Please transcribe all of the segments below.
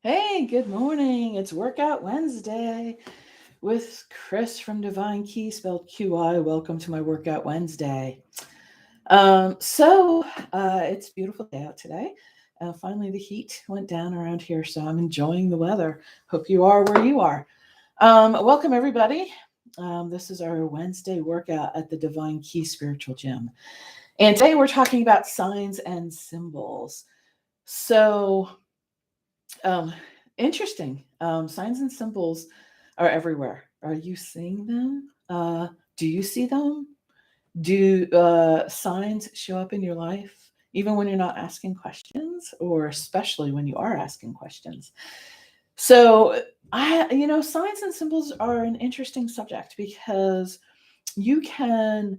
Hey, good morning. It's Workout Wednesday with Chris from Divine Key, spelled QI. Welcome to my Workout Wednesday. It's a beautiful day out today. Finally, the heat went down around here, so I'm enjoying the weather. Hope you are where you are. Welcome, everybody. This is our Wednesday workout at the Divine Key Spiritual Gym. And today we're talking about signs and symbols. So, um, Interesting. Signs and symbols are everywhere. Are you seeing them? Do you see them? Do signs show up in your life, even when you're not asking questions, or especially when you are asking questions? Signs and symbols are an interesting subject because you can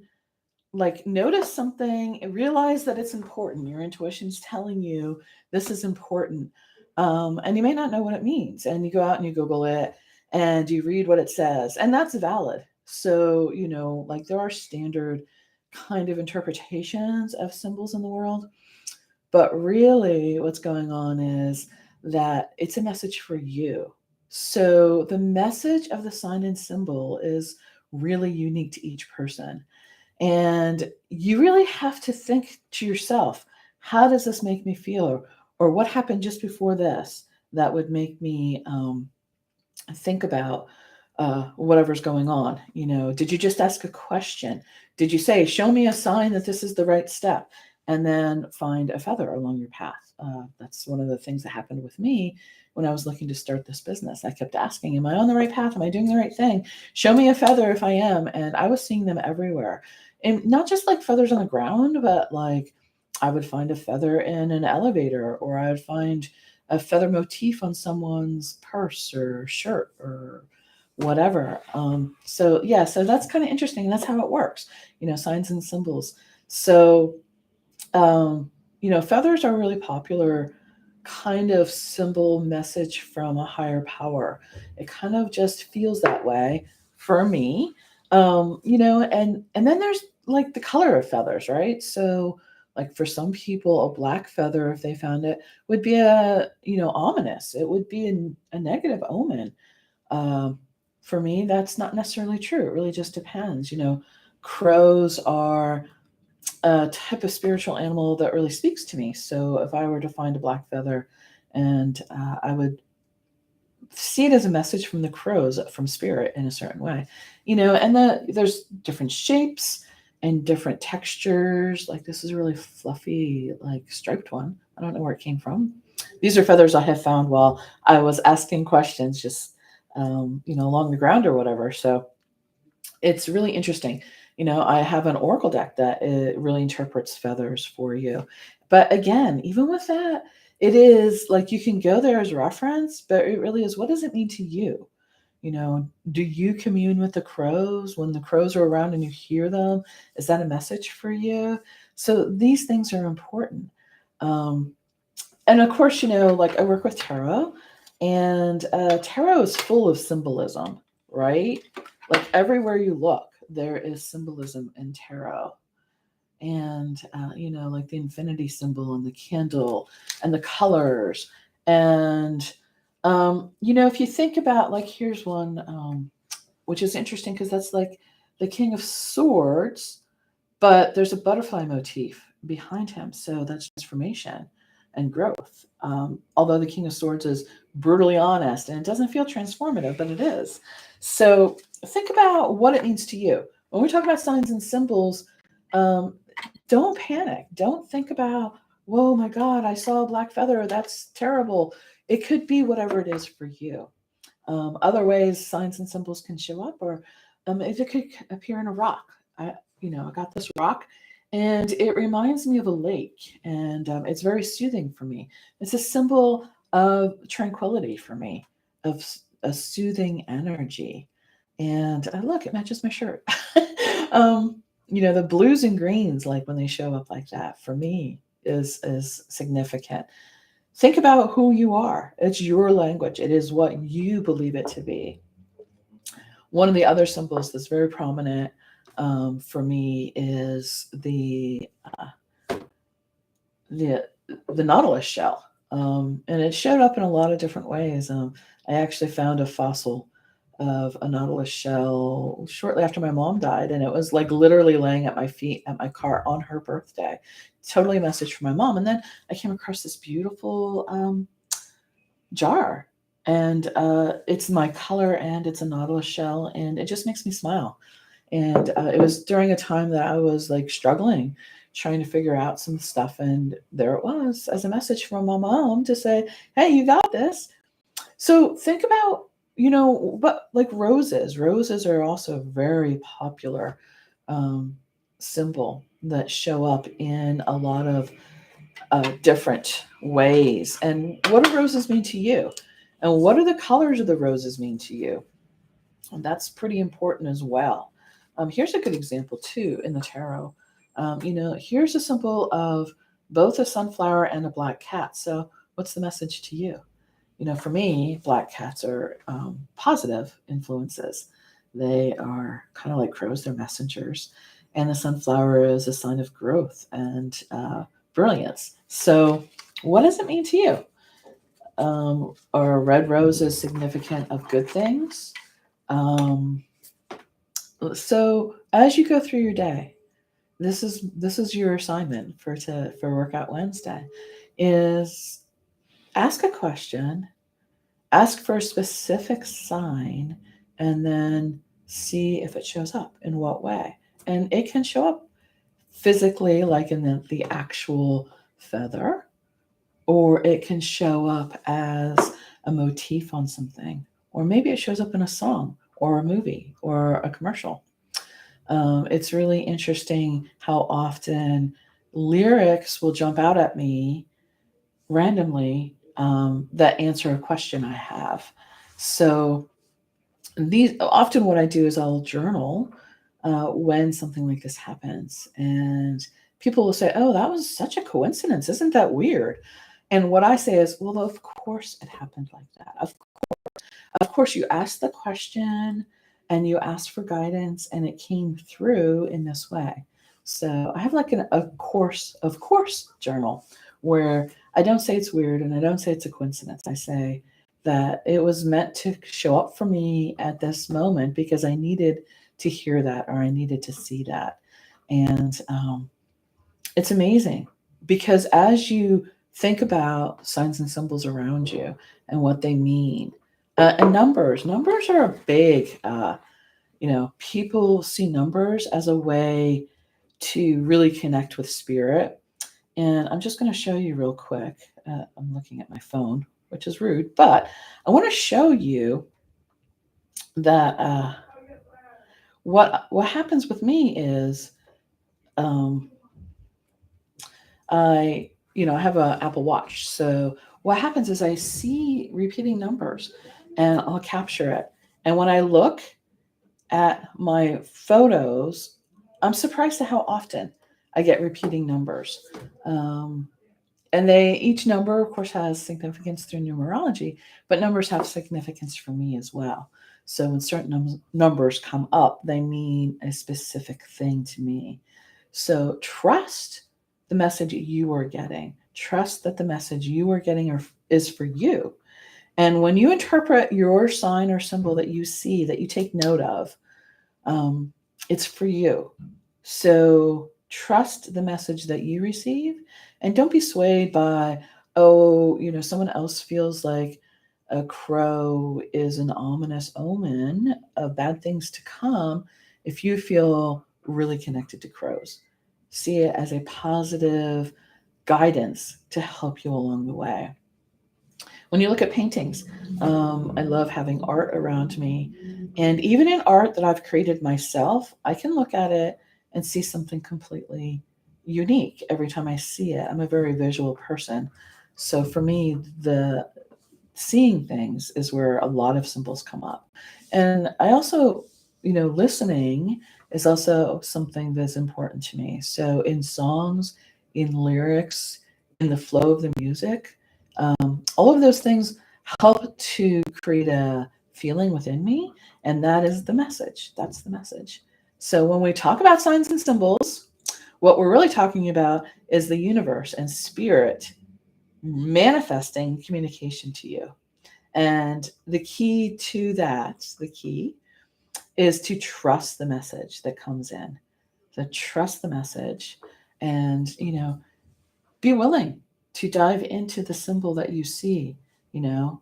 like notice something and realize that it's important. Your intuition's telling you this is important. And you may not know what it means. And you go out and you Google it and you read what it says, and that's valid. Like there are standard kind of interpretations of symbols in the world. But really, what's going on is that it's a message for you. So the message of the sign and symbol is really unique to each person. And you really have to think to yourself, how does this make me feel? Or what happened just before this that would make me think about whatever's going on? Did you just ask a question? Did you say, show me a sign that this is the right step? And then find a feather along your path. That's one of the things that happened with me when I was looking to start this business. I kept asking, am I on the right path? Am I doing the right thing? Show me a feather if I am. And I was seeing them everywhere. And not just like feathers on the ground, but like I would find a feather in an elevator, or I would find a feather motif on someone's purse or shirt or whatever. So that's kind of interesting. That's how it works, signs and symbols. So, Feathers are really popular kind of symbol message from a higher power. It kind of just feels that way for me. And then there's like the color of feathers, right? So like for some people, a black feather, if they found it, would be ominous. It would be a negative omen. Um, for me, that's not necessarily true. It really just depends. Crows are a type of spiritual animal that really speaks to me. So if I were to find a black feather, and I would see it as a message from the crows, from spirit in a certain way, there's different shapes and different textures. Like this is a really fluffy, like striped one. I don't know where it came from. These are feathers I have found while I was asking questions, just along the ground or whatever. So it's really interesting. I have an oracle deck that really interprets feathers for you. But again, even with that, it is like you can go there as reference, but it really is, what does it mean to you? Do you commune with the crows when the crows are around and you hear them? Is that a message for you? So these things are important. Um, and of course, like I work with tarot, and tarot is full of symbolism, right? Like everywhere you look, there is symbolism in tarot. And, like the infinity symbol and the candle and the colors. And, if you think about, like, here's one, which is interesting because that's like the King of Swords, but there's a butterfly motif behind him. So that's transformation and growth. Although the King of Swords is brutally honest and it doesn't feel transformative, but it is. So think about what it means to you. When we talk about signs and symbols, um, don't panic. Don't think about, whoa, my God, I saw a black feather. That's terrible. It could be whatever it is for you. Other ways signs and symbols can show up, or it could appear in a rock. I got this rock, and it reminds me of a lake, and it's very soothing for me. It's a symbol of tranquility for me, of a soothing energy. And look, it matches my shirt. The blues and greens, like when they show up like that, for me is significant. Think about who you are. It's your language. It is what you believe it to be. One of the other symbols that's very prominent for me is the the Nautilus shell. And it showed up in a lot of different ways. I actually found a fossil of a nautilus shell shortly after my mom died, and it was like literally laying at my feet at my car on her birthday. Totally a message from my mom. And then I came across this beautiful jar, and it's my color, and it's a nautilus shell, and it just makes me smile. And it was during a time that I was like struggling, trying to figure out some stuff. And there it was as a message from my mom to say, hey, you got this. So think about, but like roses. Roses are also a very popular um, symbol that show up in a lot of different ways. And what do roses mean to you? And what do the colors of the roses mean to you? And that's pretty important as well. Here's a good example too in the tarot. Here's a symbol of both a sunflower and a black cat. So, what's the message to you? For me, black cats are positive influences. They are kind of like crows, they're messengers. And the sunflower is a sign of growth and brilliance. So, what does it mean to you? Are red roses significant of good things? Um, so as you go through your day, this is your assignment for Workout Wednesday, is ask a question, ask for a specific sign, and then see if it shows up in what way. And it can show up physically, like in the actual feather, or it can show up as a motif on something, or maybe it shows up in a song or a movie or a commercial. It's really interesting how often lyrics will jump out at me randomly that answer a question I have. So these often what I do is I'll journal when something like this happens, and people will say, "Oh, that was such a coincidence! Isn't that weird?" And what I say is, "Well, of course it happened like that. Of course, you asked the question and you asked for guidance, and it came through in this way." So I have like a course, of course, journal where I don't say it's weird and I don't say it's a coincidence. I say that it was meant to show up for me at this moment because I needed to hear that or I needed to see that. And it's amazing because as you think about signs and symbols around you and what they mean, and numbers are a big, people see numbers as a way to really connect with spirit. And I'm just going to show you real quick. I'm looking at my phone, which is rude, but I want to show you that what happens with me is um, I have an Apple Watch. So what happens is I see repeating numbers and I'll capture it. And when I look at my photos, I'm surprised at how often I get repeating numbers. Um, and each number, of course, has significance through numerology, but numbers have significance for me as well. So when certain numbers come up, they mean a specific thing to me. So trust the message you are getting. Trust that the message you are getting is for you. And when you interpret your sign or symbol that you see, that you take note of, um, it's for you. So trust the message that you receive and don't be swayed by, someone else feels like a crow is an ominous omen of bad things to come. If you feel really connected to crows, see it as a positive guidance to help you along the way. When you look at paintings, I love having art around me. And even in art that I've created myself, I can look at it and see something completely unique every time I see it. I'm a very visual person. So for me, the seeing things is where a lot of symbols come up. And I also, listening is also something that's important to me. So in songs, in lyrics, in the flow of the music, all of those things help to create a feeling within me. And that is the message. That's the message. So when we talk about signs and symbols, what we're really talking about is the universe and spirit manifesting communication to you. And the key to that, the key is to trust the message that comes in. So trust the message and, be willing to dive into the symbol that you see.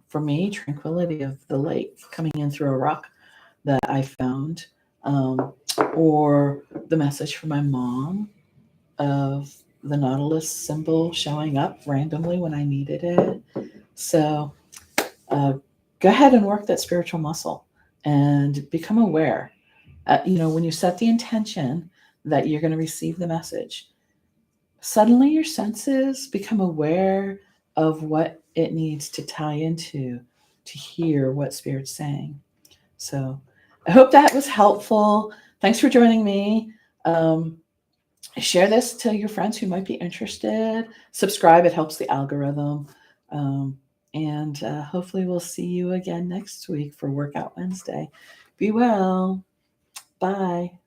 For me, tranquility of the lake coming in through a rock that I found, um, or the message from my mom of the Nautilus symbol showing up randomly when I needed it. So uh, go ahead and work that spiritual muscle and become aware. When you set the intention that you're going to receive the message, suddenly your senses become aware of what it needs to tie into to hear what Spirit's saying. So I hope that was helpful. Thanks for joining me. Um, Share this to your friends who might be interested. Subscribe, it helps the algorithm. Um, and hopefully, we'll see you again next week for Workout Wednesday. Be well. Bye.